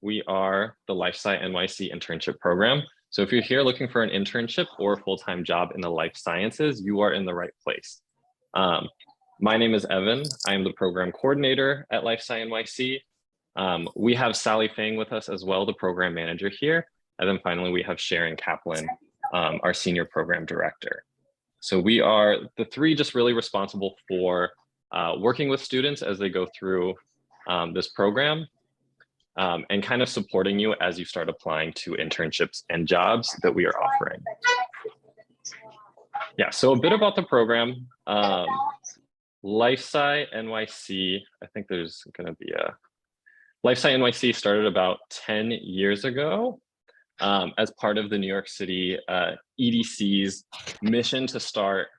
We are the LifeSci NYC Internship program. So if you're here looking for an internship or a full-time job in the life sciences, you are in the right place. My name is Evan. I am the program coordinator at LifeSci NYC. We have Sally Fang with us as well, the program manager here. And then finally, we have Sharon Kaplan, our senior program director. So we are the three just really responsible for working with students as they go through this program and kind of supporting you as you start applying to internships and jobs that we are offering. Yeah, so a bit about the program. LifeSci NYC, I think there's gonna be a, LifeSci NYC started about 10 years ago as part of the New York City EDC's mission to start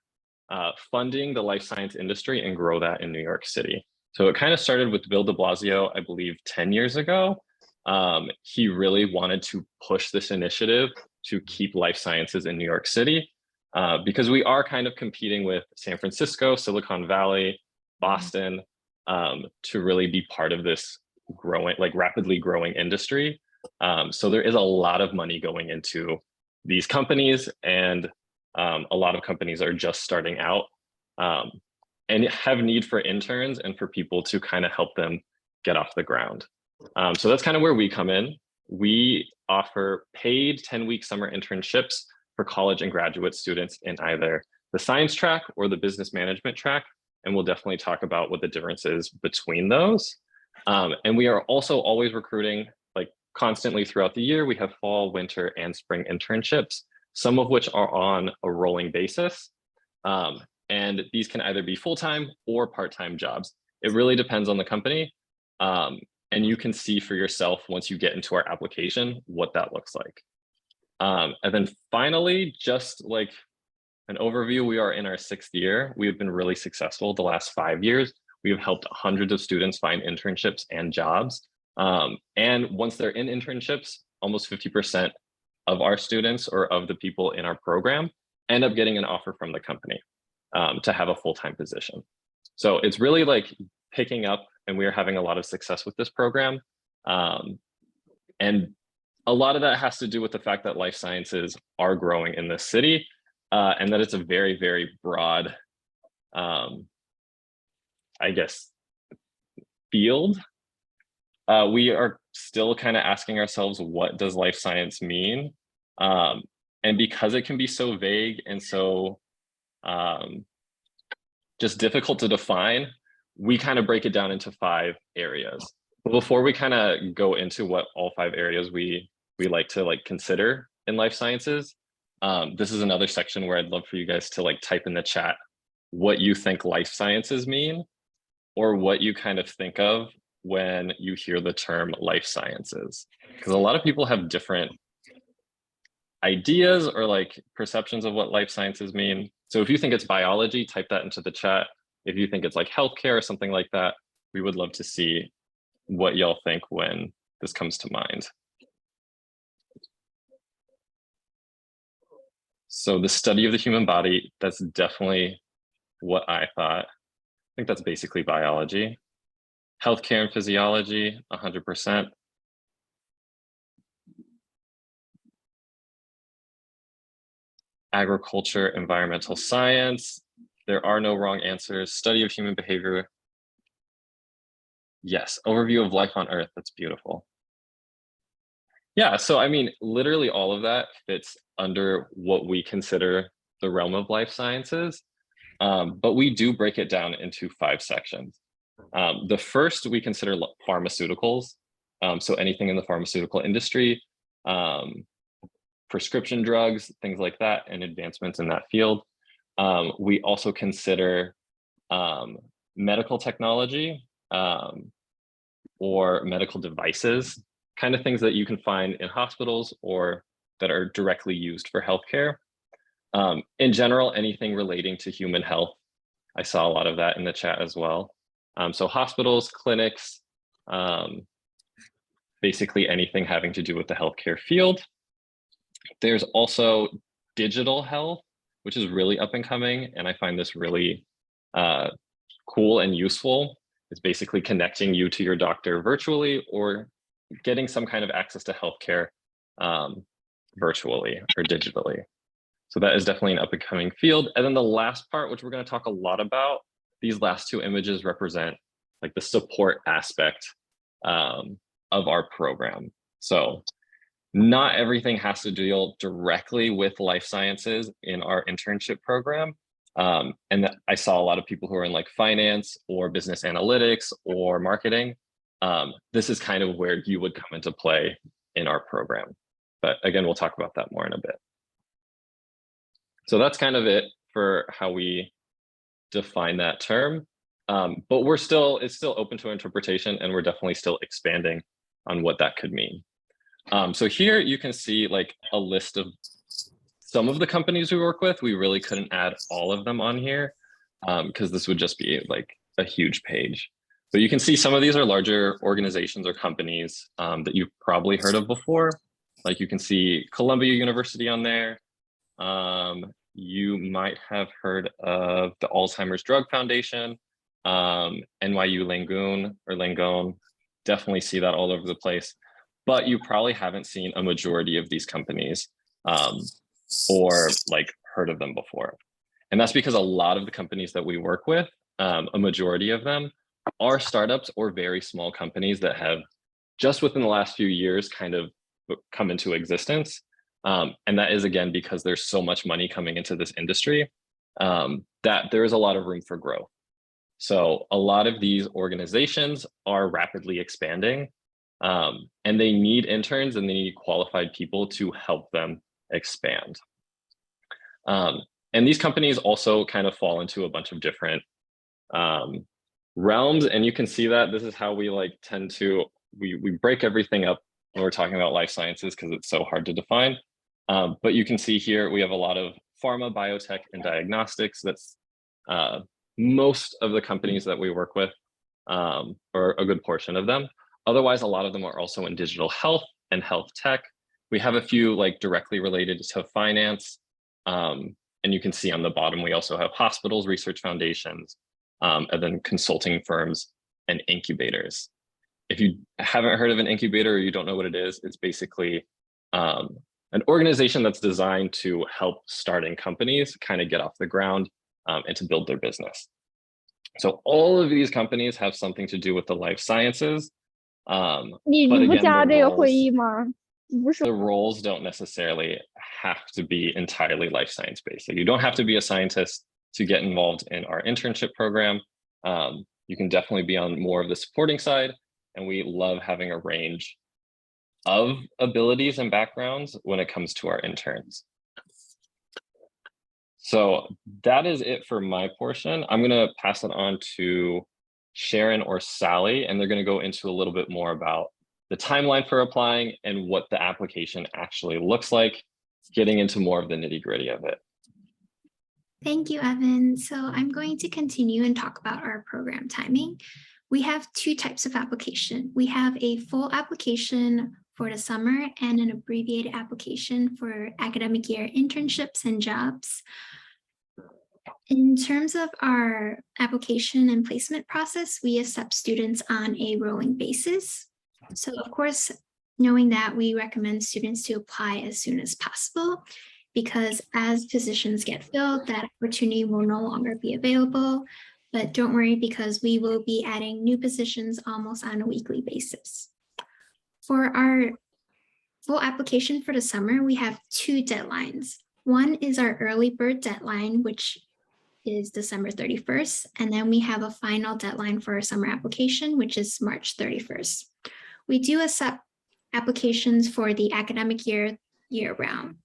funding the life science industry and grow that in New York City. So it kind of started with Bill de Blasio, I believe 10 years ago. He really wanted to push this initiative to keep life sciences in New York City because we are kind of competing with San Francisco, Silicon Valley, Boston to really be part of this growing, like rapidly growing industry. So there is a lot of money going into these companies, and a lot of companies are just starting out and have need for interns and for people to kind of help them get off the ground. So that's kind of where we come in. We offer paid 10-week summer internships for college and graduate students in either the science track or the business management track. And we'll definitely talk about what the difference is between those. And we are also always recruiting like constantly throughout the year. We have fall, winter, and spring internships, some of which are on a rolling basis. And these can either be full-time or part-time jobs. It really depends on the company. And you can see for yourself once you get into our application, what that looks like. And then finally, just like an overview, we are in our 6th year. We have been really successful the last 5 years. We have helped hundreds of students find internships and jobs. And once they're in internships, almost 50% of our students or of the people in our program end up getting an offer from the company to have a full-time position. So it's really like picking up, and we are having a lot of success with this program. And a lot of that has to do with the fact that life sciences are growing in this city and that it's a very, very broad, I guess, field. We are still kind of asking ourselves, what does life science mean? And because it can be so vague and so just difficult to define, we kind of break it down into 5 areas. But before we kind of go into what all 5 areas we like to like consider in life sciences, this is another section where I'd love for you guys to like type in the chat what you think life sciences mean, or what you kind of think of when you hear the term life sciences. Because a lot of people have different ideas or like perceptions of what life sciences mean. So if you think it's biology, type that into the chat. If you think it's like healthcare or something like that, we would love to see what y'all think when this comes to mind. So the study of the human body, that's definitely what I thought. I think that's basically biology. Healthcare and physiology, 100%. Agriculture, environmental science. There are no wrong answers. Study of human behavior. Yes, overview of life on Earth. That's beautiful. Yeah, so I mean, literally all of that fits under what we consider the realm of life sciences, but we do break it down into 5 sections. The first we consider pharmaceuticals, so anything in the pharmaceutical industry, prescription drugs, things like that, and advancements in that field. We also consider medical technology or medical devices, kind of things that you can find in hospitals or that are directly used for healthcare. In general, anything relating to human health. I saw a lot of that in the chat as well. So hospitals, clinics, basically anything having to do with the healthcare field. There's also digital health, which is really up and coming, and I find this really cool and useful. It's basically connecting you to your doctor virtually or getting some kind of access to healthcare virtually or digitally. So that is definitely an up and coming field. And then the last part, which we're going to talk a lot about, these last two images represent like the support aspect of our program. So not everything has to deal directly with life sciences in our internship program. And I saw a lot of people who are in like finance or business analytics or marketing. This is kind of where you would come into play in our program. But again, we'll talk about that more in a bit. So that's kind of it for how we define that term. But it's still open to interpretation, and we're definitely still expanding on what that could mean. So here you can see like a list of some of the companies we work with. We really couldn't add all of them on here because this would just be like a huge page. But you can see some of these are larger organizations or companies that you've probably heard of before. Like you can see Columbia University on there. You might have heard of the Alzheimer's Drug Foundation, NYU Langone, definitely see that all over the place. But you probably haven't seen a majority of these companies or like heard of them before. And that's because a lot of the companies that we work with, a majority of them are startups or very small companies that have just within the last few years kind of come into existence. And that is, again, because there's so much money coming into this industry that there is a lot of room for growth. So a lot of these organizations are rapidly expanding and they need interns and they need qualified people to help them expand. And these companies also kind of fall into a bunch of different realms. And you can see that this is how we like tend to, we break everything up when we're talking about life sciences because it's so hard to define. But you can see here, we have a lot of pharma, biotech, and diagnostics. That's most of the companies that we work with, or a good portion of them. Otherwise, a lot of them are also in digital health and health tech. We have a few like directly related to finance. And you can see on the bottom, we also have hospitals, research foundations, and then consulting firms and incubators. If you haven't heard of an incubator or you don't know what it is, it's basically an organization that's designed to help starting companies kind of get off the ground and to build their business. So all of these companies have something to do with the life sciences. But again, the roles don't necessarily have to be entirely life science based. So you don't have to be a scientist to get involved in our internship program. You can definitely be on more of the supporting side. And we love having a range of abilities and backgrounds when it comes to our interns. So that is it for my portion. I'm going to pass it on to Sharon or Sally, and they're going to go into a little bit more about the timeline for applying and what the application actually looks like, getting into more of the nitty-gritty of it. Thank you, Evan. So I'm going to continue and talk about our program timing. We have two types of application. We have a full application for the summer and an abbreviated application for academic year internships and jobs. In terms of our application and placement process, we accept students on a rolling basis. So of course, knowing that, we recommend students to apply as soon as possible, because as positions get filled, that opportunity will no longer be available. But don't worry, because we will be adding new positions almost on a weekly basis. For our full application for the summer, we have two deadlines. One is our early bird deadline, which is December 31st. And then we have a final deadline for our summer application, which is March 31st. We do accept applications for the academic year-round.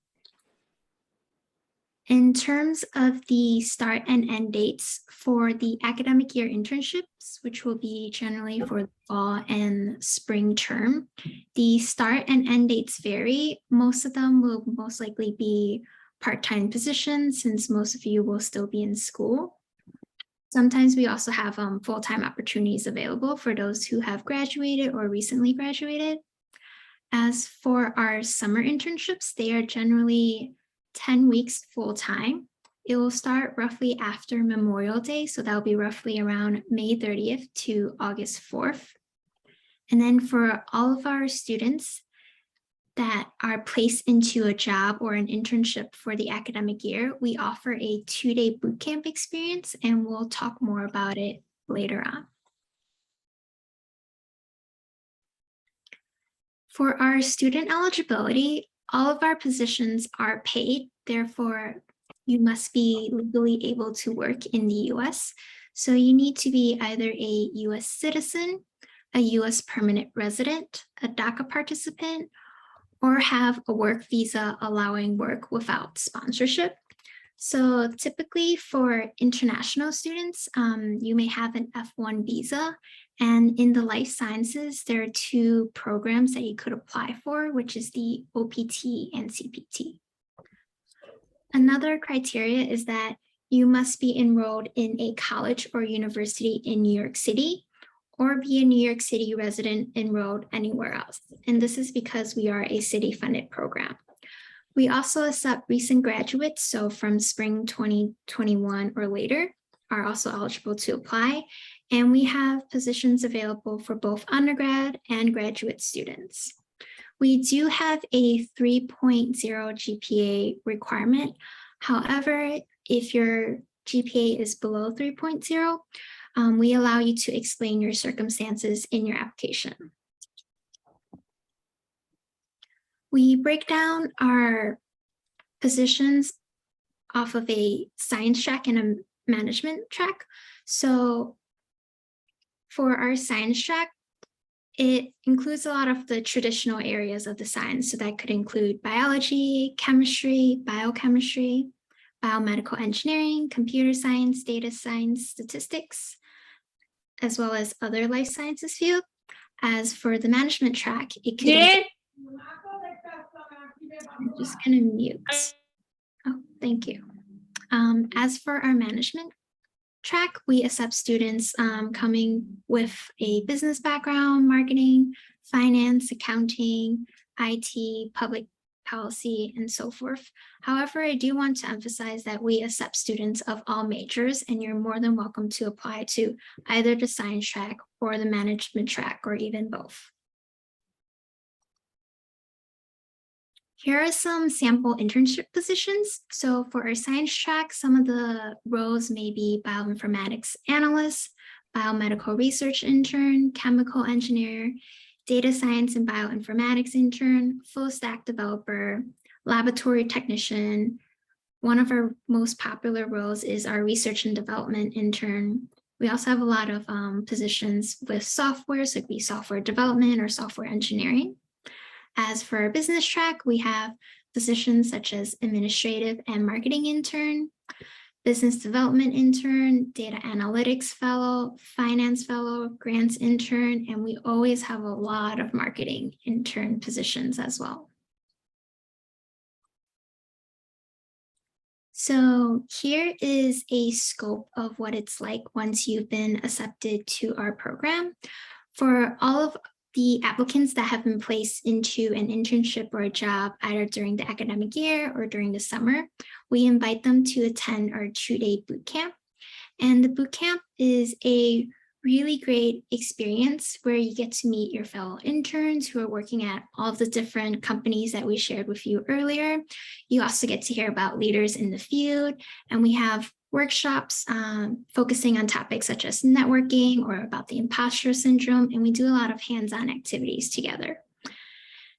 In terms of the start and end dates for the academic year internships, which will be generally for the fall and spring term, the start and end dates vary. Most of them will most likely be part-time positions, since most of you will still be in school. Sometimes we also have full-time opportunities available for those who have graduated or recently graduated. As for our summer internships, they are generally 10 weeks full-time. It will start roughly after Memorial Day, so that'll be roughly around May 30th to August 4th. And then for all of our students that are placed into a job or an internship for the academic year, we offer a 2-day bootcamp experience, and we'll talk more about it later on. For our student eligibility, all of our positions are paid. Therefore, you must be legally able to work in the US. So you need to be either a US citizen, a US permanent resident, a DACA participant, or have a work visa allowing work without sponsorship. So typically for international students, you may have an F1 visa. And in the life sciences, there are 2 programs that you could apply for, which is the OPT and CPT. Another criteria is that you must be enrolled in a college or university in New York City, or be a New York City resident enrolled anywhere else. And this is because we are a city-funded program. We also accept recent graduates, so from spring 2021 or later, are also eligible to apply. And we have positions available for both undergrad and graduate students. We do have a 3.0 GPA requirement. However, if your GPA is below 3.0, we allow you to explain your circumstances in your application. We break down our positions off of a science track and a management track. So for our science track, it includes a lot of the traditional areas of the science. So that could include biology, chemistry, biochemistry, biomedical engineering, computer science, data science, statistics, as well as other life sciences field. As for the management track, it could I'm just going to mute. Oh, thank you. As for our management track, we accept students coming with a business background, marketing, finance, accounting, IT, public policy, and so forth. However, I do want to emphasize that we accept students of all majors, and you're more than welcome to apply to either the science track or the management track, or even both. Here are some sample internship positions. So for our science track, some of the roles may be bioinformatics analyst, biomedical research intern, chemical engineer, data science and bioinformatics intern, full stack developer, laboratory technician. One of our most popular roles is our research and development intern. We also have a lot of positions with software, so it could be software development or software engineering. As for our business track, we have positions such as administrative and marketing intern, business development intern, data analytics fellow, finance fellow, grants intern, and we always have a lot of marketing intern positions as well. So here is a scope of what it's like once you've been accepted to our program. For all of the applicants that have been placed into an internship or a job either during the academic year or during the summer, we invite them to attend our 2-day boot camp. And the boot camp is a really great experience where you get to meet your fellow interns who are working at all of the different companies that we shared with you earlier. You also get to hear about leaders in the field, and we have workshops focusing on topics such as networking or about the imposter syndrome, and we do a lot of hands-on activities together.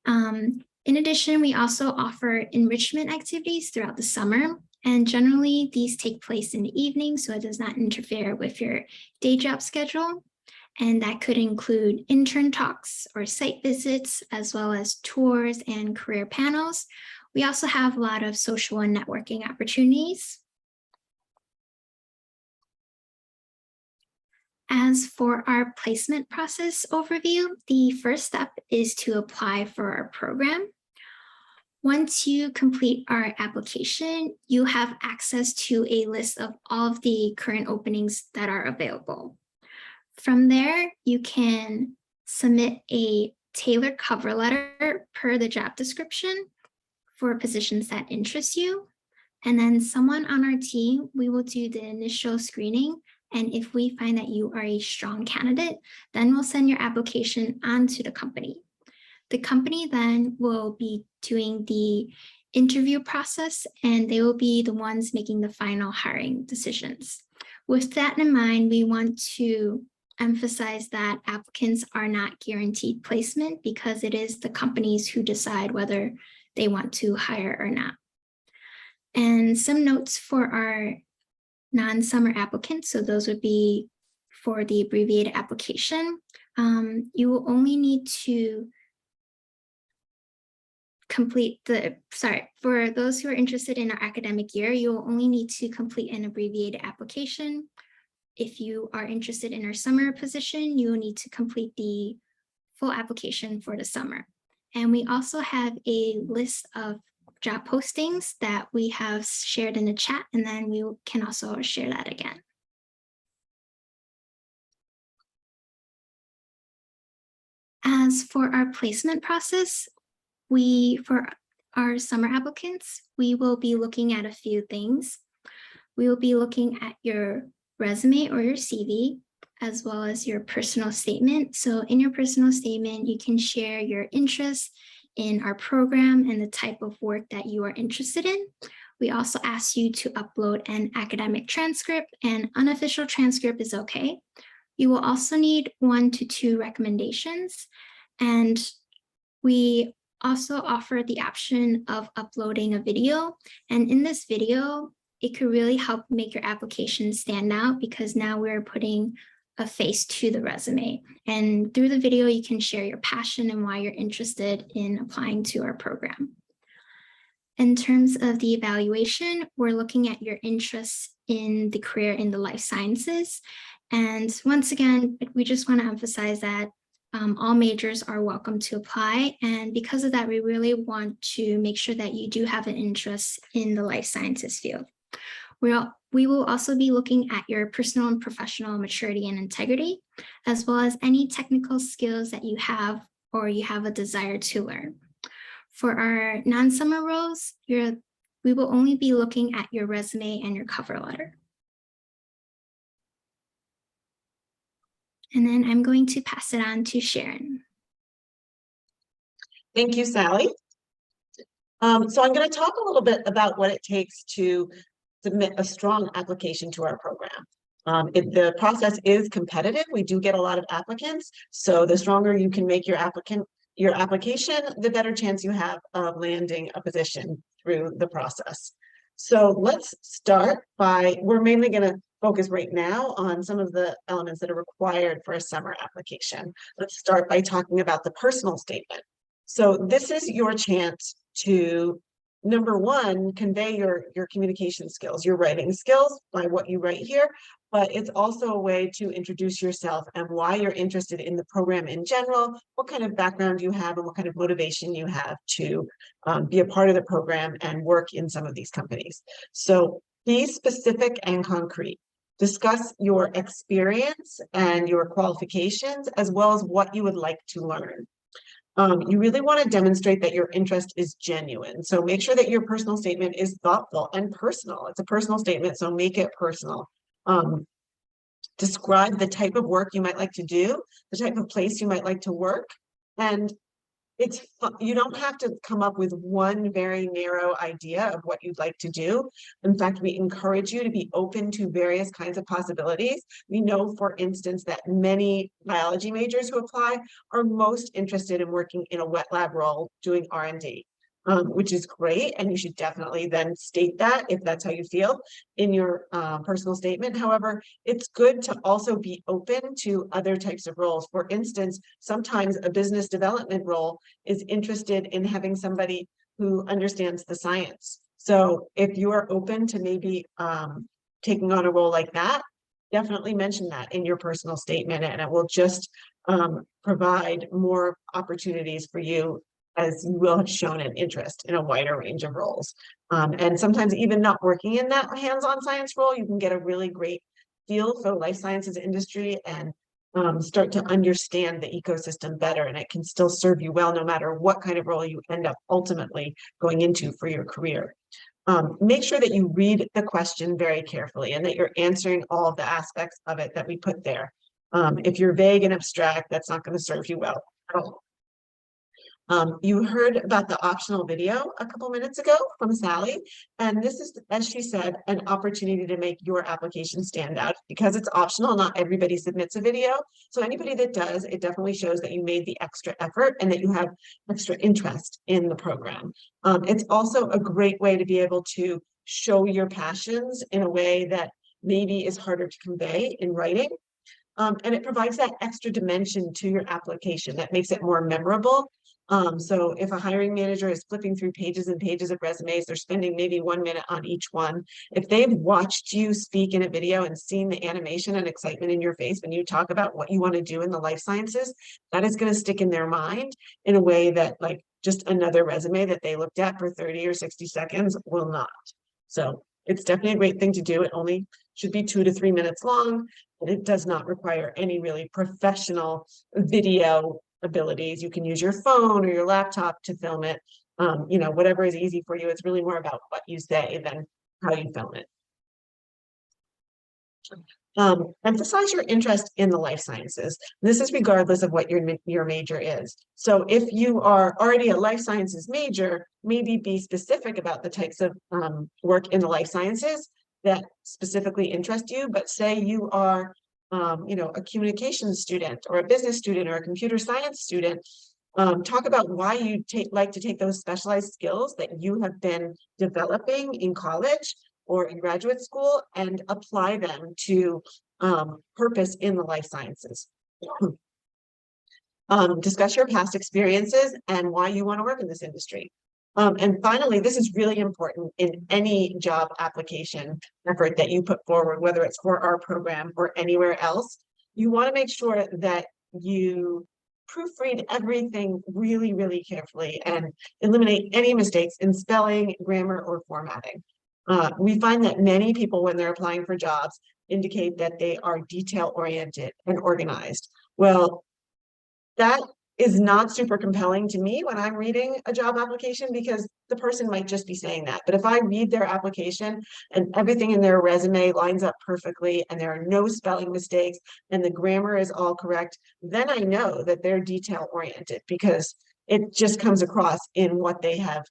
In addition, we also offer enrichment activities throughout the summer, and generally these take place in the evening, so it does not interfere with your day job schedule. And that could include intern talks or site visits, as well as tours and career panels. We also have a lot of social and networking opportunities. As for our placement process overview, the first step is to apply for our program. Once you complete our application, you have access to a list of all of the current openings that are available. From there, you can submit a tailored cover letter per the job description for positions that interest you. And then someone on our team, we will do the initial screening And if we find that you are a strong candidate, then we'll send your application on to the company. The company then will be doing the interview process, and they will be the ones making the final hiring decisions. With that in mind, we want to emphasize that applicants are not guaranteed placement because it is the companies who decide whether they want to hire or not. And some notes for our non-summer applicants, so those would be for the abbreviated application. You will only need to complete for those who are interested in our academic year, you will only need to complete an abbreviated application. If you are interested in our summer position, you will need to complete the full application for the summer. And we also have a list of job postings that we have shared in the chat, and then we can also share that again. As for our placement process, for our summer applicants, we will be looking at a few things. We will be looking at your resume or your CV, as well as your personal statement. So in your personal statement, you can share your interests in our program and the type of work that you are interested in. We also ask you to upload an academic transcript, and unofficial transcript is okay. You will also need 1 to 2 recommendations, and we also offer the option of uploading a video. And in this video, it could really help make your application stand out because now we're putting a face to the resume. And through the video, you can share your passion and why you're interested in applying to our program. In terms of the evaluation, we're looking at your interests in the career in the life sciences. And once again, we just want to emphasize that all majors are welcome to apply. And because of that, we really want to make sure that you do have an interest in the life sciences field. We will also be looking at your personal and professional maturity and integrity, as well as any technical skills that you have or you have a desire to learn. For our non-summer roles, we will only be looking at your resume and your cover letter. And then I'm going to pass it on to Sharon. Thank you, Sally. So I'm going to talk a little bit about what it takes to submit a strong application to our program. The process is competitive. We do get a lot of applicants. So the stronger you can make your application, the better chance you have of landing a position through the process. So let's start we're mainly going to focus right now on some of the elements that are required for a summer application. Let's start by talking about the personal statement. So this is your chance to, number one, convey your communication skills, your writing skills by what you write here, but it's also a way to introduce yourself and why you're interested in the program in general, what kind of background you have and what kind of motivation you have to be a part of the program and work in some of these companies. So be specific and concrete. Discuss your experience and your qualifications, as well as what you would like to learn. You really want to demonstrate that your interest is genuine. So make sure that your personal statement is thoughtful and personal. It's a personal statement, so make it personal. Describe the type of work you might like to do, the type of place you might like to work. And you don't have to come up with one very narrow idea of what you'd like to do. In fact, we encourage you to be open to various kinds of possibilities. We know, for instance, that many biology majors who apply are most interested in working in a wet lab role doing R&D. Which is great, and you should definitely then state that if that's how you feel in your personal statement. However, it's good to also be open to other types of roles. For instance, sometimes a business development role is interested in having somebody who understands the science. So if you are open to maybe taking on a role like that, definitely mention that in your personal statement, and it will just provide more opportunities for you, as you will have shown an interest in a wider range of roles. And sometimes even not working in that hands-on science role, you can get a really great feel for the life sciences industry and start to understand the ecosystem better, and it can still serve you well no matter what kind of role you end up ultimately going into for your career. Make sure that you read the question very carefully and that you're answering all of the aspects of it that we put there. If you're vague and abstract, that's not going to serve you well at all. You heard about the optional video a couple minutes ago from Sally, and this is, as she said, an opportunity to make your application stand out. Because it's optional, not everybody submits a video. So anybody that does, it definitely shows that you made the extra effort and that you have extra interest in the program. It's also a great way to be able to show your passions in a way that maybe is harder to convey in writing. And it provides that extra dimension to your application that makes it more memorable. So if a hiring manager is flipping through pages and pages of resumes, they're spending maybe 1 minute on each one. If they've watched you speak in a video and seen the animation and excitement in your face when you talk about what you want to do in the life sciences, that is going to stick in their mind in a way that like just another resume that they looked at for 30 or 60 seconds will not. So it's definitely a great thing to do. It only should be 2 to 3 minutes long, and it does not require any really professional video abilities. You can use your phone or your laptop to film it. You know, whatever is easy for you. It's really more about what you say than how you film it. Emphasize your interest in the life sciences. This is regardless of what your major is. So if you are already a life sciences major, maybe be specific about the types of work in the life sciences that specifically interest you. But say you are you know, a communications student or a business student or a computer science student, talk about why you like to take those specialized skills that you have been developing in college or in graduate school and apply them to purpose in the life sciences. Discuss your past experiences and why you want to work in this industry. And finally, this is really important in any job application effort that you put forward, whether it's for our program or anywhere else. You want to make sure that you proofread everything really, really carefully and eliminate any mistakes in spelling, grammar, or formatting. We find that many people, when they're applying for jobs, indicate that they are detail-oriented and organized. Well, that is not super compelling to me when I'm reading a job application, because the person might just be saying that. But if I read their application and everything in their resume lines up perfectly and there are no spelling mistakes and the grammar is all correct, then I know that they're detail oriented, because it just comes across in what they have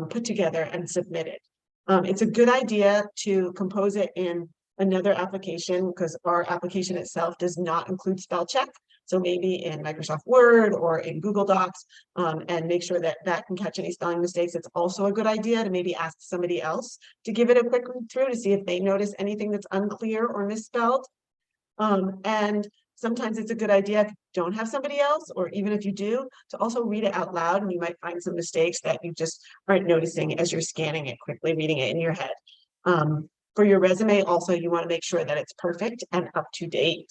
put together and submitted. It's a good idea to compose it in another application, because our application itself does not include spell check. So maybe in Microsoft Word or in Google Docs, and make sure that that can catch any spelling mistakes. It's also a good idea to maybe ask somebody else to give it a quick read through to see if they notice anything that's unclear or misspelled. And sometimes it's a good idea, if you don't have somebody else, or even if you do, to also read it out loud, and you might find some mistakes that you just aren't noticing as you're scanning it quickly, reading it in your head. For your resume, also, you want to make sure that it's perfect and up to date.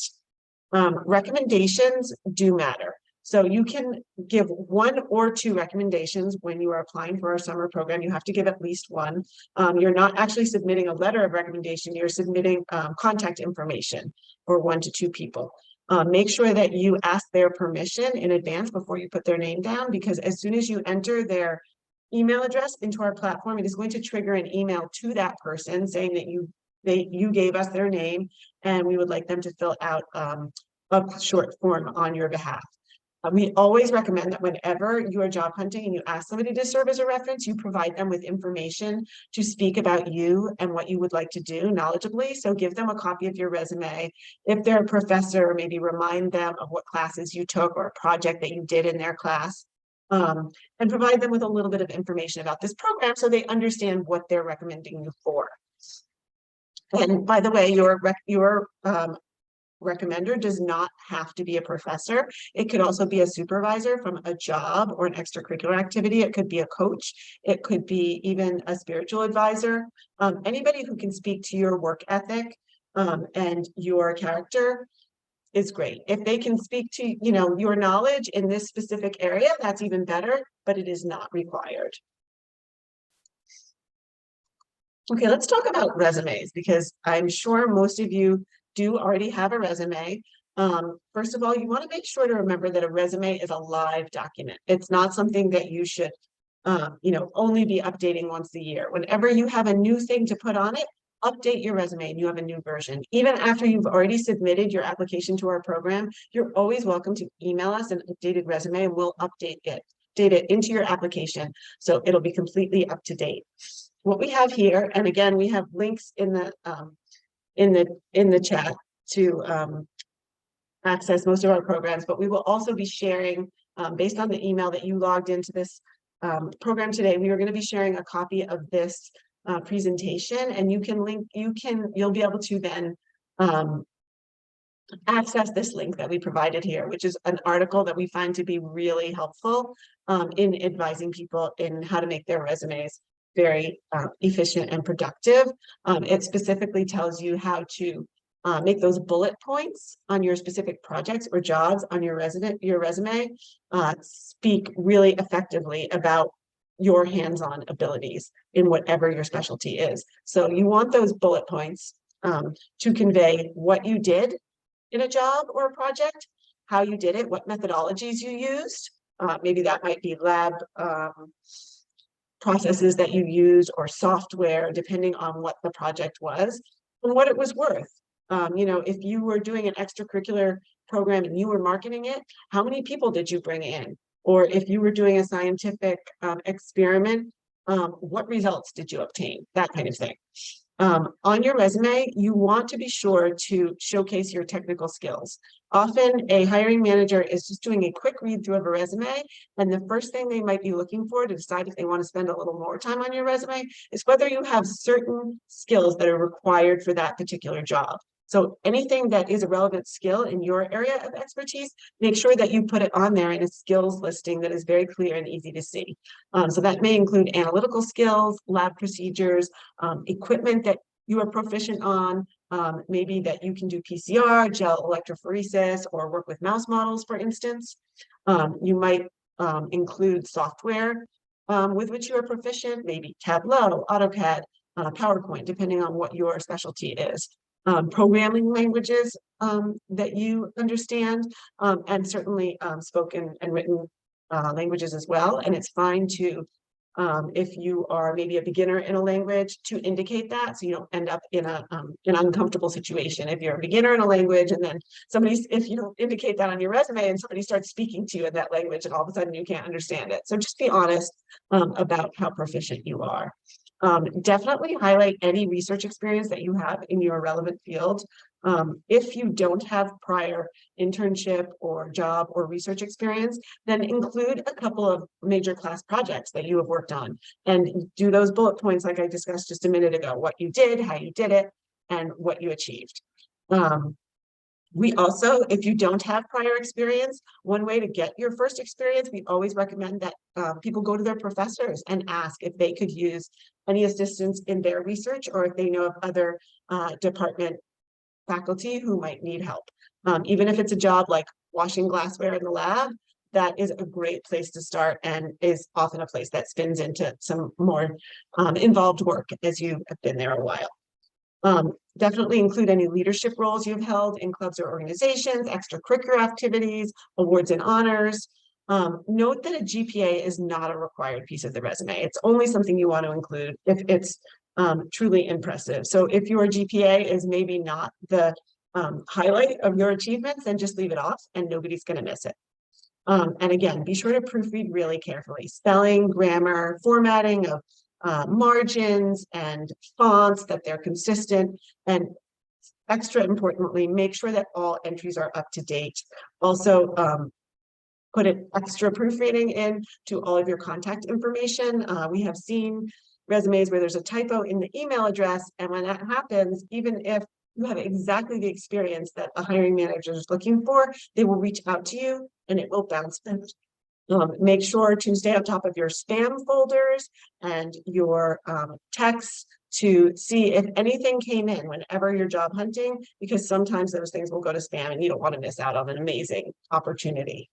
Recommendations do matter. So you can give 1 or 2 recommendations when you are applying for our summer program. You have to give at least 1. You're not actually submitting a letter of recommendation. You're submitting contact information for 1 to 2 people. Make sure that you ask their permission in advance before you put their name down, because as soon as you enter their email address into our platform, it is going to trigger an email to that person saying that you gave us their name and we would like them to fill out a short form on your behalf. We always recommend that whenever you are job hunting and you ask somebody to serve as a reference, you provide them with information to speak about you and what you would like to do knowledgeably. So give them a copy of your resume. If they're a professor, maybe remind them of what classes you took or a project that you did in their class. And provide them with a little bit of information about this program so they understand what they're recommending you for. And by the way, your recommender does not have to be a professor. It could also be a supervisor from a job or an extracurricular activity. It could be a coach. It could be even a spiritual advisor. Anybody who can speak to your work ethic and your character is great. If they can speak to, you know, your knowledge in this specific area, that's even better, but it is not required. Okay, let's talk about resumes, because I'm sure most of you do already have a resume. First of all, you want to make sure to remember that a resume is a live document. It's not something that you should only be updating once a year. Whenever you have a new thing to put on it, update your resume and you have a new version. Even after you've already submitted your application to our program, you're always welcome to email us an updated resume and we'll update it into your application so it'll be completely up to date. What we have here, and again, we have links in the chat to access most of our programs, but we will also be sharing, based on the email that you logged into this program today, we are going to be sharing a copy of this presentation, and you'll be able to then access this link that we provided here, which is an article that we find to be really helpful in advising people in how to make their resumes very efficient and productive. It specifically tells you how to make those bullet points on your specific projects or jobs on your resume speak really effectively about your hands-on abilities in whatever your specialty is. So you want those bullet points to convey what you did in a job or a project, how you did it, what methodologies you used. Maybe that might be lab processes that you used or software, depending on what the project was and what it was worth. If you were doing an extracurricular program and you were marketing it, how many people did you bring in? Or if you were doing a scientific experiment, what results did you obtain? That kind of thing. On your resume, you want to be sure to showcase your technical skills. Often a hiring manager is just doing a quick read through of a resume, and the first thing they might be looking for to decide if they want to spend a little more time on your resume is whether you have certain skills that are required for that particular job. So anything that is a relevant skill in your area of expertise, make sure that you put it on there in a skills listing that is very clear and easy to see. So that may include analytical skills, lab procedures, equipment that you are proficient on, maybe that you can do PCR, gel electrophoresis, or work with mouse models, for instance. You might include software with which you are proficient, maybe Tableau, AutoCAD, PowerPoint, depending on what your specialty is. Programming languages that you understand, and certainly spoken and written languages as well. And it's fine to, if you are maybe a beginner in a language, to indicate that so you don't end up in an uncomfortable situation. If you're a beginner in a language and then if you don't indicate that on your resume and somebody starts speaking to you in that language and all of a sudden you can't understand it. So just be honest about how proficient you are. Definitely highlight any research experience that you have in your relevant field. If you don't have prior internship or job or research experience, then include a couple of major class projects that you have worked on and do those bullet points like I discussed just a minute ago, what you did, how you did it, and what you achieved. We also, if you don't have prior experience, one way to get your first experience, we always recommend that people go to their professors and ask if they could use any assistance in their research or if they know of other department faculty who might need help. Even if it's a job like washing glassware in the lab, that is a great place to start and is often a place that spins into some more involved work as you have been there a while. Definitely include any leadership roles you've held in clubs or organizations, extracurricular activities, awards and honors. Note that a GPA is not a required piece of the resume. It's only something you want to include if it's truly impressive. So if your GPA is maybe not the highlight of your achievements, then just leave it off and nobody's going to miss it. And again, be sure to proofread really carefully. Spelling, grammar, formatting of margins and fonts, that they're consistent, and extra importantly, make sure that all entries are up to date. Also, put an extra proofreading in to all of your contact information. We have seen resumes where there's a typo in the email address, and when that happens, even if you have exactly the experience that a hiring manager is looking for, they will reach out to you and it will bounce back. Make sure to stay on top of your spam folders and your texts to see if anything came in whenever you're job hunting, because sometimes those things will go to spam and you don't want to miss out on an amazing opportunity.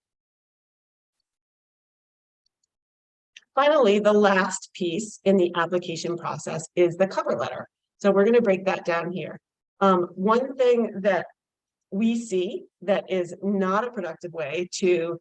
Finally, the last piece in the application process is the cover letter. So we're going to break that down here. One thing that we see that is not a productive way to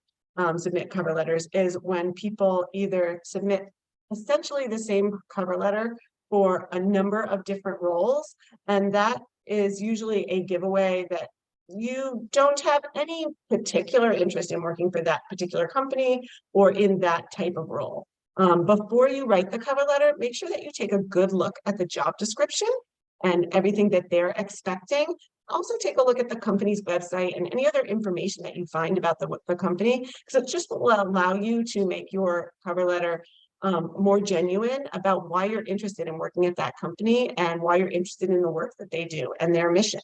submit cover letters is when people either submit essentially the same cover letter for a number of different roles. And that is usually a giveaway that you don't have any particular interest in working for that particular company or in that type of role. Before you write the cover letter, make sure that you take a good look at the job description and everything that they're expecting. Also take a look at the company's website and any other information that you find about the company, because it just will allow you to make your cover letter more genuine about why you're interested in working at that company and why you're interested in the work that they do and their mission.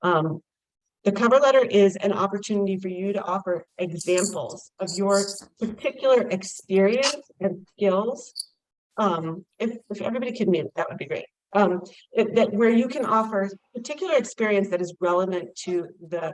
The cover letter is an opportunity for you to offer examples of your particular experience and skills. If everybody could mute, that would be great. Where you can offer particular experience that is relevant to the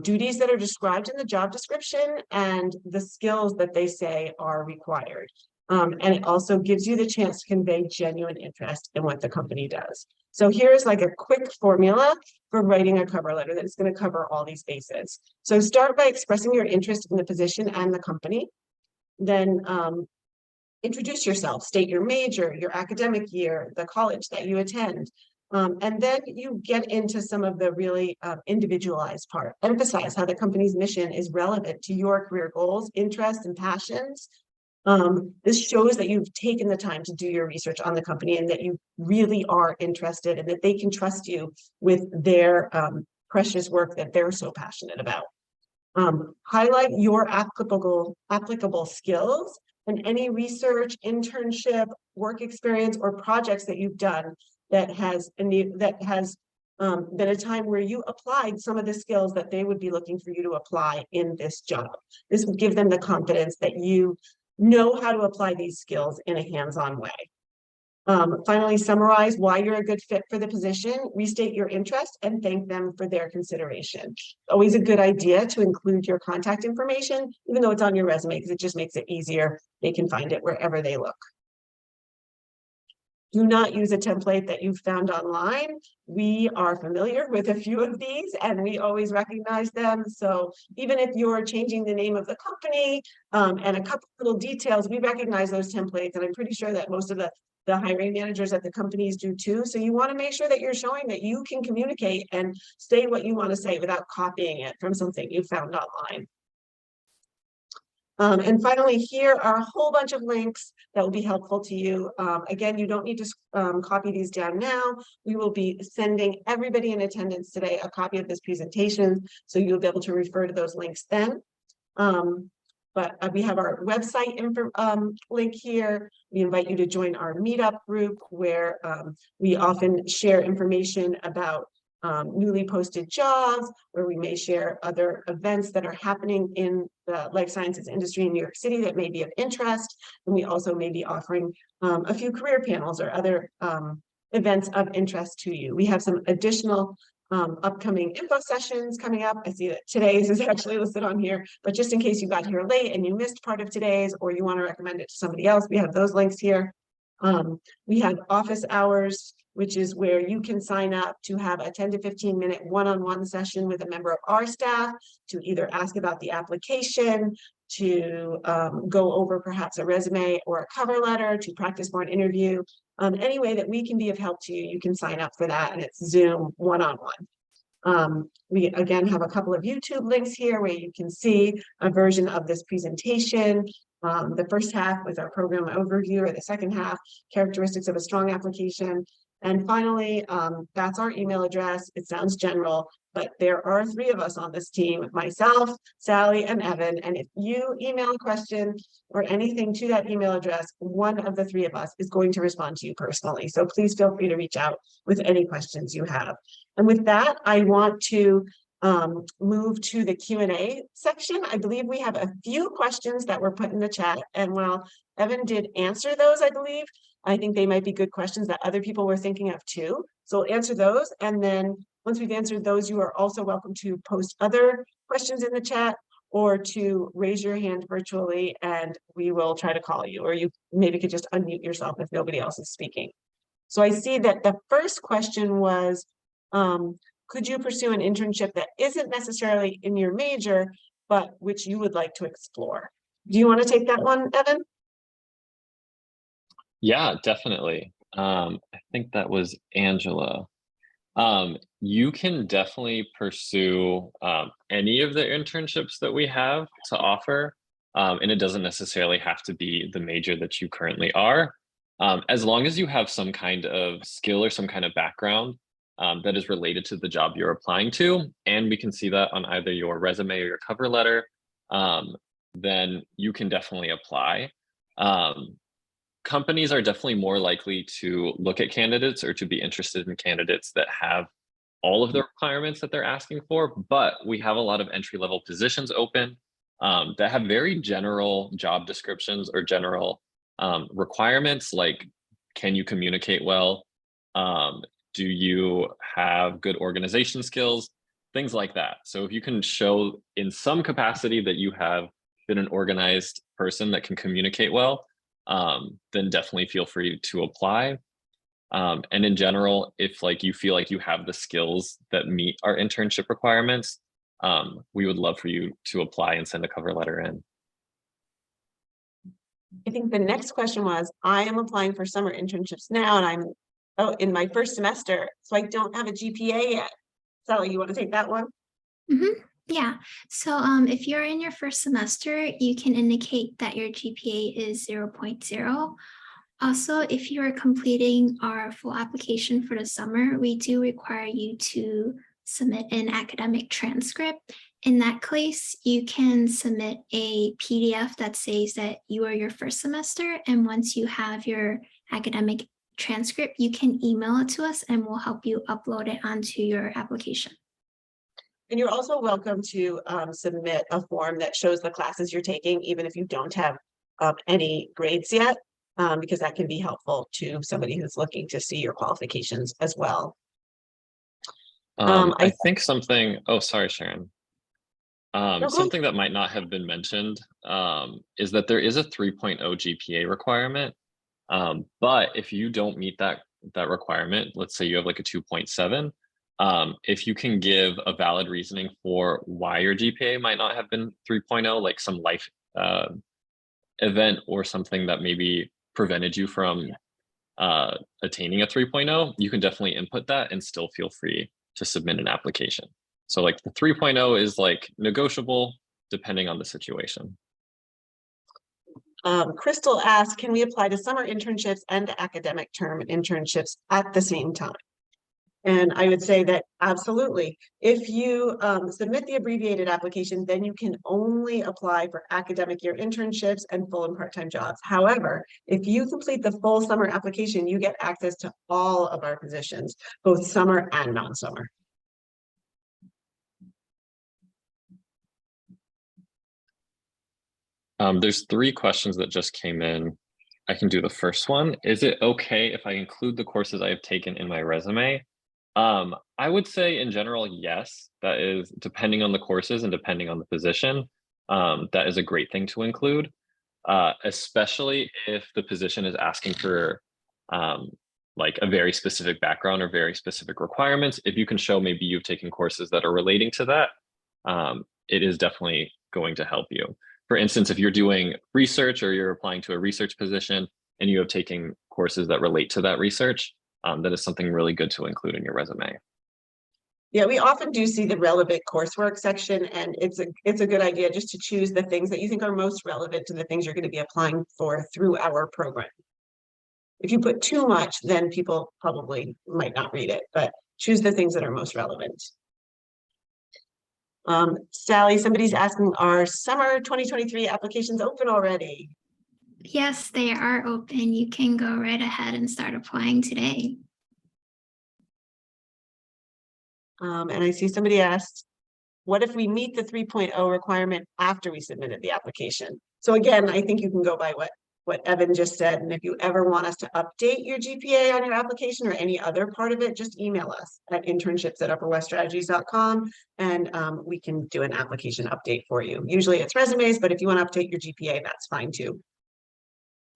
duties that are described in the job description and the skills that they say are required. And it also gives you the chance to convey genuine interest in what the company does. So here's like a quick formula for writing a cover letter that's going to cover all these bases. So start by expressing your interest in the position and the company. Then introduce yourself, state your major, your academic year, the college that you attend. And then you get into some of the really individualized part. Emphasize how the company's mission is relevant to your career goals, interests, and passions. This shows that you've taken the time to do your research on the company and that you really are interested and that they can trust you with their precious work that they're so passionate about. Highlight your applicable skills and any research, internship, work experience, or projects that you've done that has been a time where you applied some of the skills that they would be looking for you to apply in this job. This would give them the confidence that you know how to apply these skills in a hands-on way. Finally, summarize why you're a good fit for the position, restate your interest, and thank them for their consideration. Always a good idea to include your contact information, even though it's on your resume, because it just makes it easier. They can find it wherever they look. Do not use a template that you've found online. We are familiar with a few of these and we always recognize them. So even if you're changing the name of the company and a couple little details, we recognize those templates. And I'm pretty sure that most of the hiring managers at the companies do too. So you want to make sure that you're showing that you can communicate and say what you want to say without copying it from something you found online. And finally, here are a whole bunch of links that will be helpful to you. Again, you don't need to copy these down now. We will be sending everybody in attendance today a copy of this presentation, so you'll be able to refer to those links then. But we have our website link here. We invite you to join our meetup group where we often share information about newly posted jobs, where we may share other events that are happening in the life sciences industry in New York City that may be of interest. And we also may be offering a few career panels or other events of interest to you. We have some additional upcoming info sessions coming up. I see that today's is actually listed on here, but just in case you got here late and you missed part of today's, or you want to recommend it to somebody else, we have those links here. We have office hours, which is where you can sign up to have a 10 to 15 minute one-on-one session with a member of our staff to either ask about the application, to go over perhaps a resume or a cover letter, to practice for an interview. Any way that we can be of help to you, you can sign up for that, and it's Zoom one-on-one. We again have a couple of YouTube links here where you can see a version of this presentation. The first half was our program overview, or the second half, characteristics of a strong application. And finally, that's our email address. It sounds general, but there are 3 of us on this team, myself, Sally, and Evan. And if you email a question or anything to that email address, one of the 3 of us is going to respond to you personally. So please feel free to reach out with any questions you have. And with that, I want to move to the Q&A section. I believe we have a few questions that were put in the chat. And while Evan did answer those, I believe, I think they might be good questions that other people were thinking of too. So we'll answer those. And then once we've answered those, you are also welcome to post other questions in the chat or to raise your hand virtually and we will try to call you, or you maybe could just unmute yourself if nobody else is speaking. So I see that the first question was, could you pursue an internship that isn't necessarily in your major, but which you would like to explore? Do you want to take that one, Evan? Yeah, definitely. I think that was Angela. You can definitely pursue any of the internships that we have to offer. And it doesn't necessarily have to be the major that you currently are. As long as you have some kind of skill or some kind of background that is related to the job you're applying to, and we can see that on either your resume or your cover letter, then you can definitely apply. Um, Companies are definitely more likely to look at candidates or to be interested in candidates that have all of the requirements that they're asking for, but we have a lot of entry-level positions open that have very general job descriptions or general requirements, like can you communicate well? Do you have good organization skills? Things like that. So if you can show in some capacity that you have been an organized person that can communicate well, then definitely feel free to apply. And in general, if like you feel like you have the skills that meet our internship requirements, we would love for you to apply and send a cover letter in. I think the next question was, I am applying for summer internships now and I'm in my first semester, so I don't have a GPA yet. Sally, you want to take that one? Yeah, so if you're in your first semester, you can indicate that your GPA is 0.0. Also, if you are completing our full application for the summer, we do require you to submit an academic transcript. In that case, you can submit a PDF that says that you are your first semester, and once you have your academic transcript, you can email it to us and we'll help you upload it onto your application. And you're also welcome to submit a form that shows the classes you're taking, even if you don't have any grades yet, because that can be helpful to somebody who's looking to see your qualifications as well. I think something, oh, sorry, Sharon. No, Something that might not have been mentioned is that there is a 3.0 GPA requirement. But if you don't meet that requirement, let's say you have like a 2.7, if you can give a valid reasoning for why your GPA might not have been 3.0, like some life event or something that maybe prevented you from attaining a 3.0, you can definitely input that and still feel free to submit an application. So like the 3.0 is like negotiable depending on the situation. Crystal asked, can we apply to summer internships and academic term internships at the same time? And I would say that absolutely. If you submit the abbreviated application, then you can only apply for academic year internships and full and part-time jobs. However, if you complete the full summer application, you get access to all of our positions, both summer and non-summer. There's 3 questions that just came in. I can do the first one. Is it okay if I include the courses I have taken in my resume? I would say in general, yes, that is depending on the courses and depending on the position. That is a great thing to include, especially if the position is asking for like a very specific background or very specific requirements. If you can show maybe you've taken courses that are relating to that, it is definitely going to help you. For instance, if you're doing research or you're applying to a research position and you have taken courses that relate to that research, that is something really good to include in your resume. Yeah, we often do see the relevant coursework section, and it's a good idea just to choose the things that you think are most relevant to the things you're going to be applying for through our program. If you put too much, then people probably might not read it, but choose the things that are most relevant. Sally, somebody's asking, are summer 2023 applications open already? Yes, they are open. You can go right ahead and start applying today. And I see somebody asked, what if we meet the 3.0 requirement after we submitted the application? So again, I think you can go by what Evan just said. And if you ever want us to update your GPA on your application or any other part of it, just email us at internships@upperweststrategies.com and we can do an application update for you. Usually it's resumes, but if you want to update your GPA, that's fine too.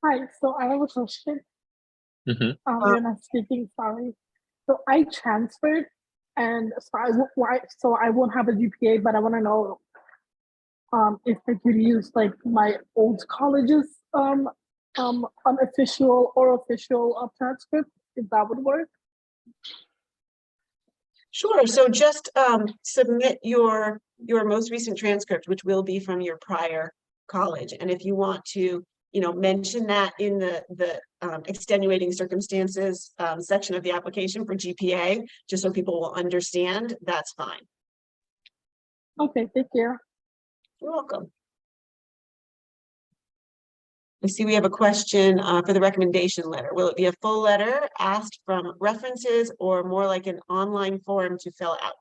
Hi, so I have a question. Mm-hmm. You're not speaking, sorry. So I transferred, and so I won't have a GPA, but I want to know if I could use like my old college's unofficial or official transcript, if that would work. Sure. So just submit your most recent transcript, which will be from your prior college. And if you want to, mention that in the extenuating circumstances section of the application for GPA, just so people will understand, that's fine. Okay, thank you. You're welcome. I see we have a question for the recommendation letter. Will it be a full letter asked from references or more like an online form to fill out?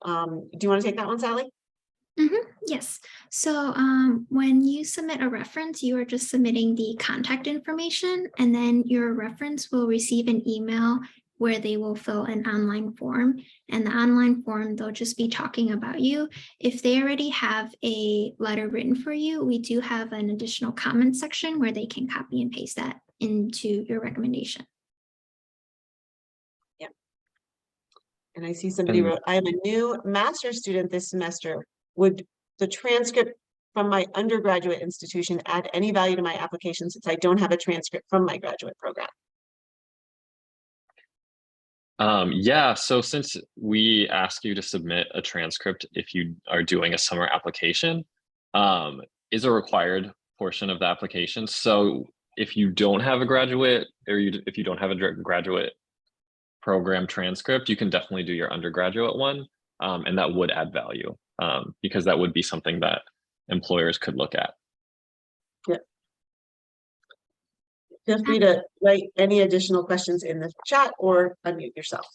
Do you want to take that one, Sally? Yes. So when you submit a reference, you are just submitting the contact information, and then your reference will receive an email where they will fill an online form. And the online form, they'll just be talking about you. If they already have a letter written for you, we do have an additional comment section where they can copy and paste that into your recommendation. Yeah. And I see somebody wrote, I am a new master's student this semester. Would the transcript from my undergraduate institution add any value to my application since I don't have a transcript from my graduate program? Yeah, so since we ask you to submit a transcript if you are doing a summer application, is a required portion of the application. So if you don't have a graduate or if you don't have a graduate program transcript, you can definitely do your undergraduate one, and that would add value because that would be something that employers could look at. Yeah. Feel free to write any additional questions in the chat or unmute yourself.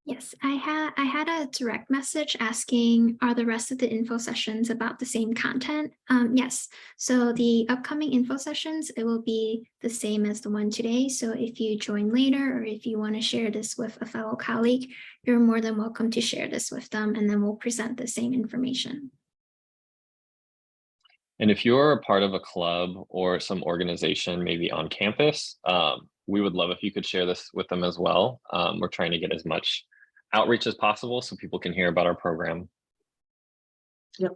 Yes, I had a direct message asking, are the rest of the info sessions about the same content? Yes, so the upcoming info sessions, it will be the same as the one today. So if you join later or if you want to share this with a fellow colleague, you're more than welcome to share this with them, and then we'll present the same information. And if you're a part of a club or some organization, maybe on campus, we would love if you could share this with them as well. We're trying to get as much outreach as possible so people can hear about our program. Yep.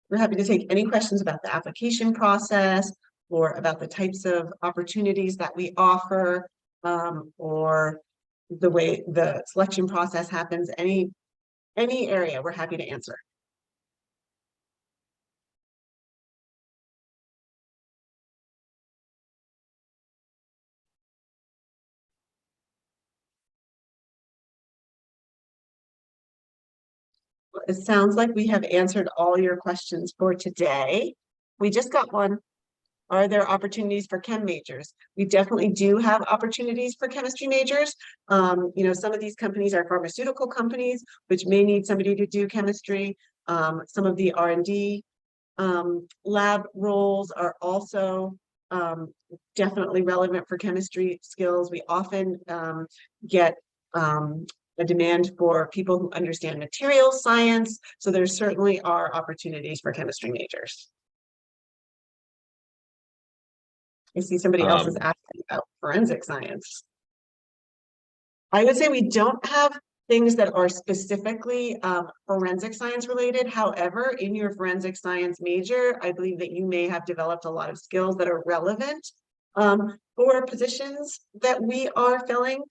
We're happy to take any questions about the application process or about the types of opportunities that we offer, or the way the selection process happens. Any area we're happy to answer. It sounds like we have answered all your questions for today. We just got one. Are there opportunities for chem majors? We definitely do have opportunities for chemistry majors. Some of these companies are pharmaceutical companies, which may need somebody to do chemistry. Some of the R&D lab roles are also definitely relevant for chemistry skills. We often get a demand for people who understand material science. So there certainly are opportunities for chemistry majors. I see somebody else is asking about forensic science. I would say we don't have things that are specifically forensic science related. However, in your forensic science major, I believe that you may have developed a lot of skills that are relevant for positions that we are filling.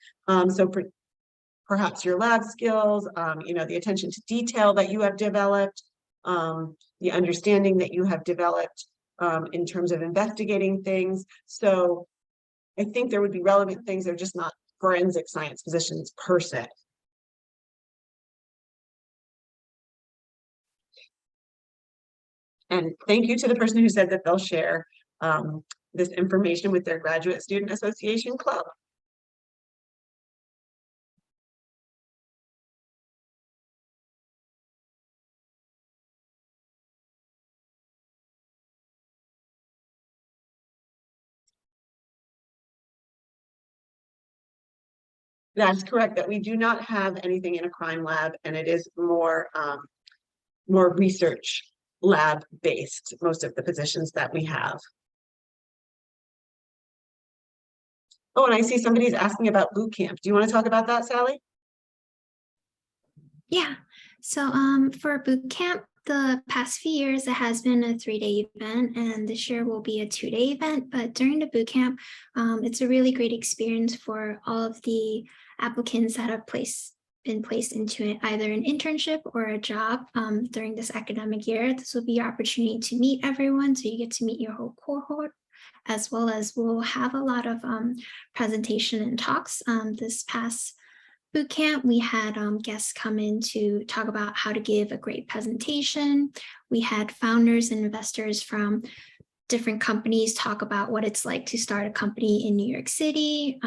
Perhaps your lab skills, the attention to detail that you have developed, the understanding that you have developed in terms of investigating things. So I think there would be relevant things. They're just not forensic science positions per se. And thank you to the person who said that they'll share this information with their Graduate Student Association Club. That's correct, that we do not have anything in a crime lab, and it is more research lab based, most of the positions that we have. Oh, and I see somebody's asking about boot camp. Do you want to talk about that, Sally? Yeah. So for boot camp, the past few years, it has been a 3-day event, and this year will be a 2-day event. But during the boot camp, it's a really great experience for all of the applicants that have been placed into it, either an internship or a job during this academic year. This will be your opportunity to meet everyone, so you get to meet your whole cohort, as well as we'll have a lot of presentation and talks. This past boot camp, we had guests come in to talk about how to give a great presentation. We had founders and investors from different companies talk about what it's like to start a company in New York City.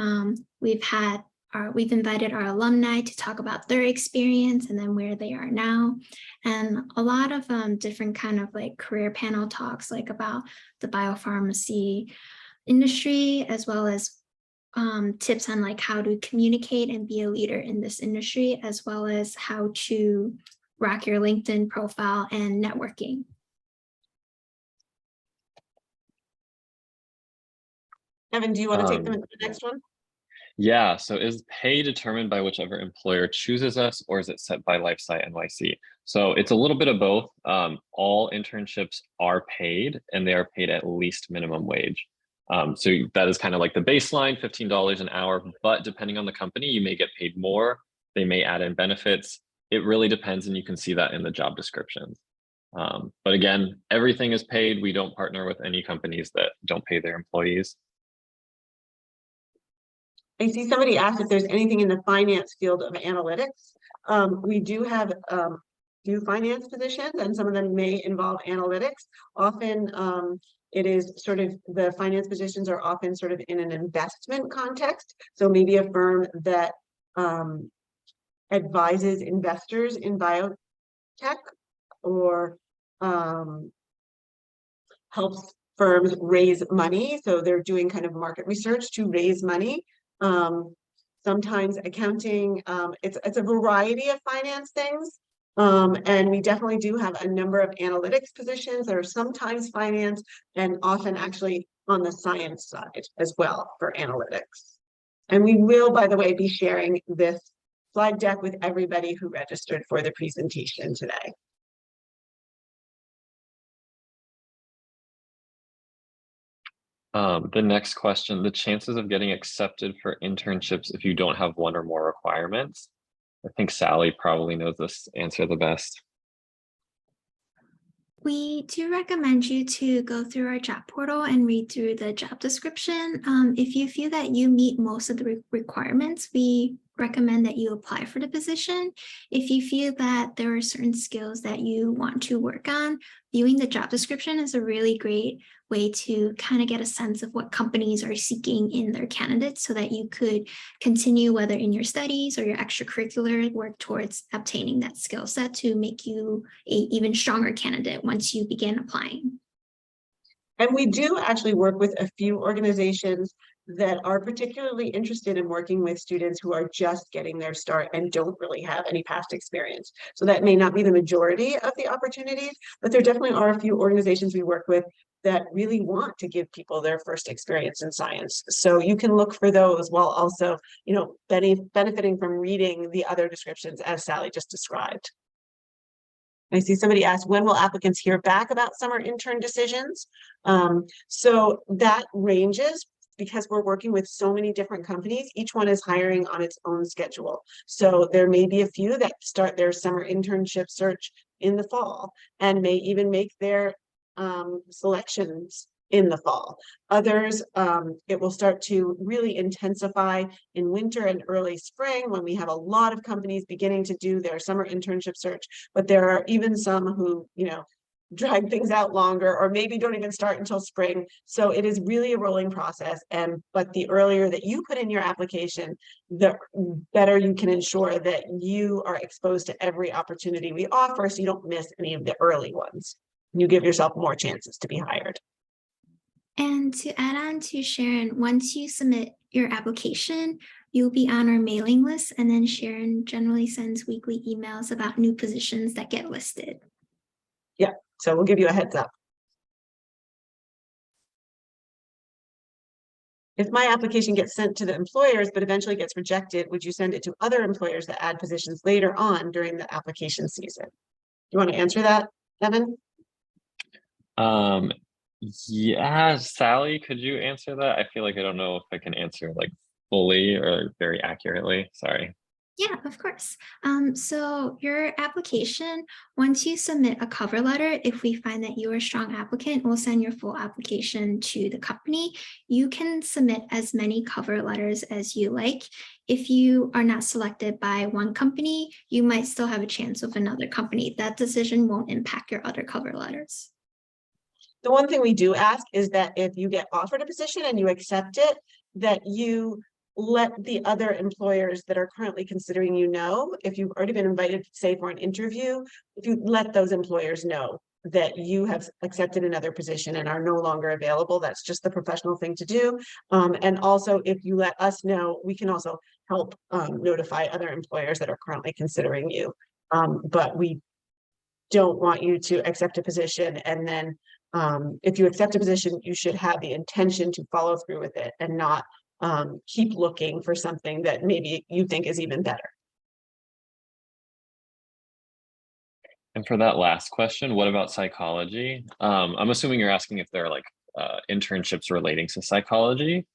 We've invited our alumni to talk about their experience and then where they are now. And a lot of different kind of like career panel talks, like about the biopharmacy industry, as well as tips on like how to communicate and be a leader in this industry, as well as how to rock your LinkedIn profile and networking. Evan, do you want to take them into the next one? Yeah, so is pay determined by whichever employer chooses us, or is it set by LifeSci NYC? So it's a little bit of both. All internships are paid, and they are paid at least minimum wage. So that is kind of like the baseline, $15 an hour, but depending on the company, you may get paid more. They may add in benefits. It really depends, and you can see that in the job descriptions. But again, everything is paid. We don't partner with any companies that don't pay their employees. I see somebody asked if there's anything in the finance field of analytics. We do have few finance positions, and some of them may involve analytics. Often it is sort of, the finance positions are often sort of in an investment context. So maybe a firm that advises investors in biotech, or helps firms raise money. So they're doing kind of market research to raise money. Sometimes accounting, it's a variety of finance things. And we definitely do have a number of analytics positions that are sometimes finance and often actually on the science side as well for analytics. And we will, by the way, be sharing this slide deck with everybody who registered for the presentation today. The next question, the chances of getting accepted for internships if you don't have one or more requirements. I think Sally probably knows this answer the best. We do recommend you to go through our job portal and read through the job description. If you feel that you meet most of the requirements, we recommend that you apply for the position. If you feel that there are certain skills that you want to work on, viewing the job description is a really great way to kind of get a sense of what companies are seeking in their candidates, so that you could continue, whether in your studies or your extracurricular, work towards obtaining that skill set to make you an even stronger candidate once you begin applying. And we do actually work with a few organizations that are particularly interested in working with students who are just getting their start and don't really have any past experience. So that may not be the majority of the opportunities, but there definitely are a few organizations we work with that really want to give people their first experience in science. So you can look for those while also, you know, benefiting from reading the other descriptions as Sally just described. I see somebody asked, when will applicants hear back about summer intern decisions? So that ranges, because we're working with so many different companies. Each one is hiring on its own schedule. So there may be a few that start their summer internship search in the fall and may even make their selections in the fall. Others, it will start to really intensify in winter and early spring, when we have a lot of companies beginning to do their summer internship search. But there are even some who, you know, drag things out longer, or maybe don't even start until spring. So it is really a rolling process. But the earlier that you put in your application, the better you can ensure that you are exposed to every opportunity we offer, so you don't miss any of the early ones. You give yourself more chances to be hired. And to add on to Sharon, once you submit your application, you'll be on our mailing list, and then Sharon generally sends weekly emails about new positions that get listed. Yeah, so we'll give you a heads up. If my application gets sent to the employers, but eventually gets rejected, would you send it to other employers that add positions later on during the application season? You want to answer that, Evan? Yeah, Sally, could you answer that? I feel like I don't know if I can answer like fully or very accurately. Sorry. Yeah, of course. So your application, once you submit a cover letter, if we find that you're a strong applicant, we'll send your full application to the company. You can submit as many cover letters as you like. If you are not selected by one company, you might still have a chance with another company. That decision won't impact your other cover letters. The one thing we do ask is that if you get offered a position and you accept it, that you let the other employers that are currently considering you know. If you've already been invited, say, for an interview, if you let those employers know that you have accepted another position and are no longer available, that's just the professional thing to do. And also, if you let us know, we can also help notify other employers that are currently considering you. But we don't want you to accept a position and then if you accept a position, you should have the intention to follow through with it and not keep looking for something that maybe you think is even better. And for that last question, what about psychology? I'm assuming you're asking if there are like internships relating to psychology.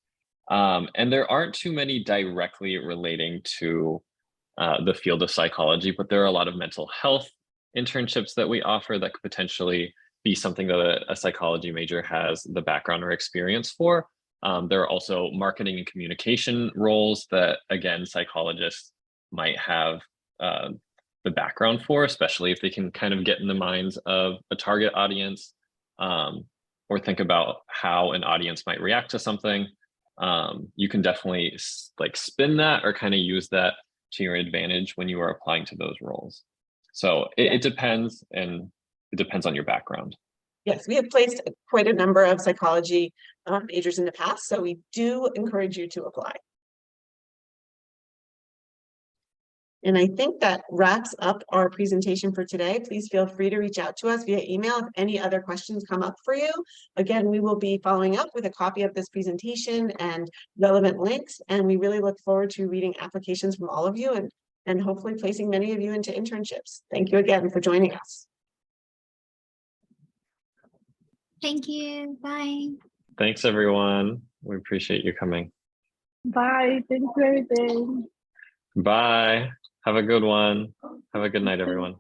And there aren't too many directly relating to the field of psychology, but there are a lot of mental health internships that we offer that could potentially be something that a psychology major has the background or experience for. There are also marketing and communication roles that, again, psychologists might have the background for, especially if they can kind of get in the minds of a target audience or think about how an audience might react to something. You can definitely like spin that or kind of use that to your advantage when you are applying to those roles. So it depends, and it depends on your background. Yes, we have placed quite a number of psychology majors in the past, so we do encourage you to apply. And I think that wraps up our presentation for today. Please feel free to reach out to us via email if any other questions come up for you. Again, we will be following up with a copy of this presentation and relevant links, and we really look forward to reading applications from all of you and hopefully placing many of you into internships. Thank you again for joining us. Thank you. Bye. Thanks, everyone. We appreciate you coming. Bye. Thank you for everything. Bye. Have a good one. Have a good night, everyone.